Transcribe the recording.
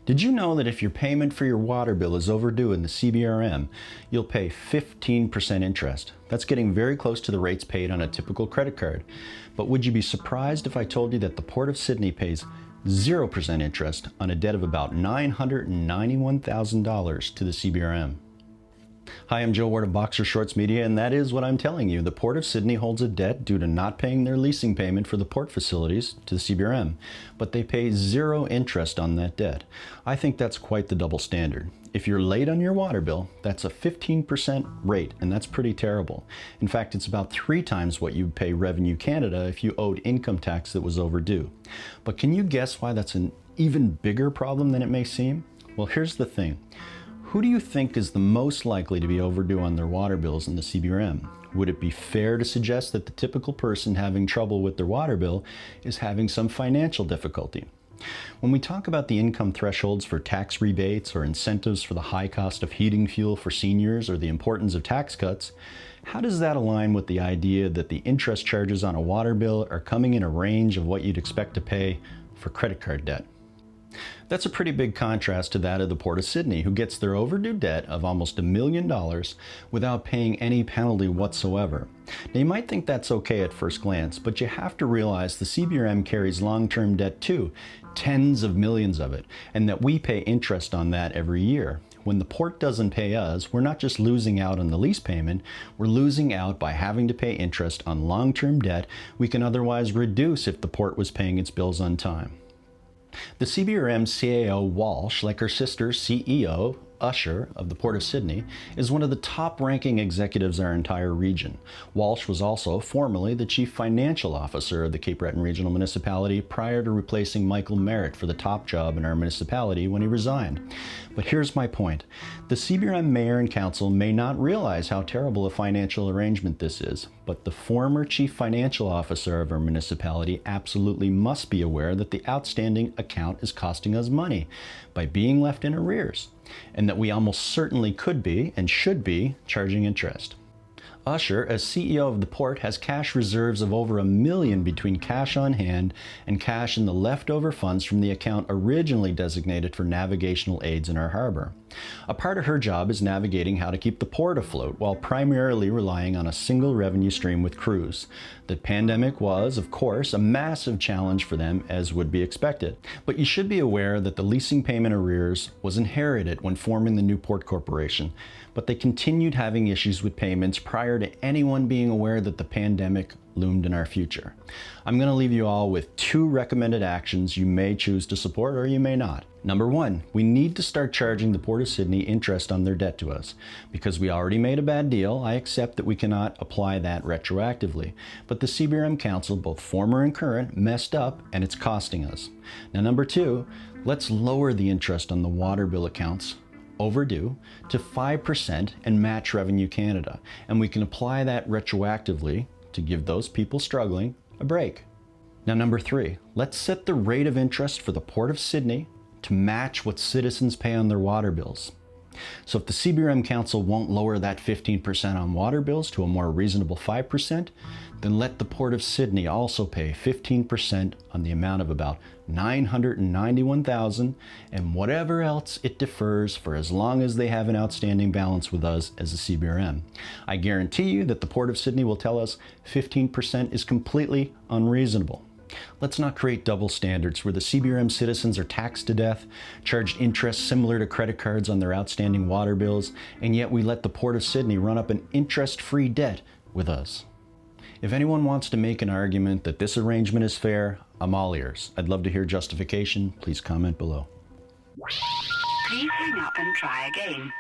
Did you know that if your payment for your water bill is overdue in the CBRM, you'll pay 15% interest? That's getting very close to the rates paid on a typical credit card. But would you be surprised if I told you that the Port of Sydney pays 0% interest on a debt of about $991,000 to the CBRM? Hi, I'm Joe Ward of Boxer Shorts Media, and that is what I'm telling you. The Port of Sydney holds a debt due to not paying their leasing payment for the port facilities to the CBRM, but they pay 0 interest on that debt. I think that's quite the double standard. If you're late on your water bill, that's a 15% rate, and that's pretty terrible. In fact, it's about 3 times what you'd pay Revenue Canada if you owed income tax that was overdue. But can you guess why that's an even bigger problem than it may seem? Well, here's the thing. Who do you think is the most likely to be overdue on their water bills in the CBRM? Would it be fair to suggest that the typical person having trouble with their water bill is having some financial difficulty? When we talk about the income thresholds for tax rebates or incentives for the high cost of heating fuel for seniors or the importance of tax cuts, how does that align with the idea that the interest charges on a water bill are coming in a range of what you'd expect to pay for credit card debt? That's a pretty big contrast to that of the Port of Sydney, who gets their overdue debt of almost $1 million without paying any penalty whatsoever. Now, you might think that's okay at first glance, but you have to realize the CBRM carries long-term debt too, tens of millions of it, and that we pay interest on that every year. When the port doesn't pay us, we're not just losing out on the lease payment, we're losing out by having to pay interest on long-term debt we can otherwise reduce if the port was paying its bills on time. The CBRM CAO Walsh, like her sister CEO Usher of the Port of Sydney, is one of the top-ranking executives in our entire region. Walsh was also formerly the Chief Financial Officer of the Cape Breton Regional Municipality prior to replacing Michael Merritt for the top job in our municipality when he resigned. But here's my point. The CBRM Mayor and Council may not realize how terrible a financial arrangement this is, but the former Chief Financial Officer of our municipality absolutely must be aware that the outstanding account is costing us money by being left in arrears, and that we almost certainly could be and should be charging interest. Usher, as CEO of the port, has cash reserves of over $1 million between cash on hand and cash in the leftover funds from the account originally designated for navigational aids in our harbor. A part of her job is navigating how to keep the port afloat while primarily relying on a single revenue stream with cruise. The pandemic was, of course, a massive challenge for them, as would be expected. But you should be aware that the leasing payment arrears was inherited when forming the new port corporation, but they continued having issues with payments prior to anyone being aware that the pandemic loomed in our future. I'm going to leave you all with 2 recommended actions you may choose to support or you may not. Number 1, we need to start charging the Port of Sydney interest on their debt to us. Because we already made a bad deal, I accept that we cannot apply that retroactively. But the CBRM Council, both former and current, messed up and it's costing us. Now, number 2, let's lower the interest on the water bill accounts overdue to 5% and match Revenue Canada. And we can apply that retroactively to give those people struggling a break. Now, number 3, let's set the rate of interest for the Port of Sydney to match what citizens pay on their water bills. So if the CBRM Council won't lower that 15% on water bills to a more reasonable 5%, then let the Port of Sydney also pay 15% on the amount of about $991,000 and whatever else it defers for as long as they have an outstanding balance with us as a CBRM. I guarantee you that the Port of Sydney will tell us 15% is completely unreasonable. Let's not create double standards where the CBRM citizens are taxed to death, charged interest similar to credit cards on their outstanding water bills, and yet we let the Port of Sydney run up an interest-free debt with us. If anyone wants to make an argument that this arrangement is fair, I'm all ears. I'd love to hear justification. Please comment below. Please hang up and try again.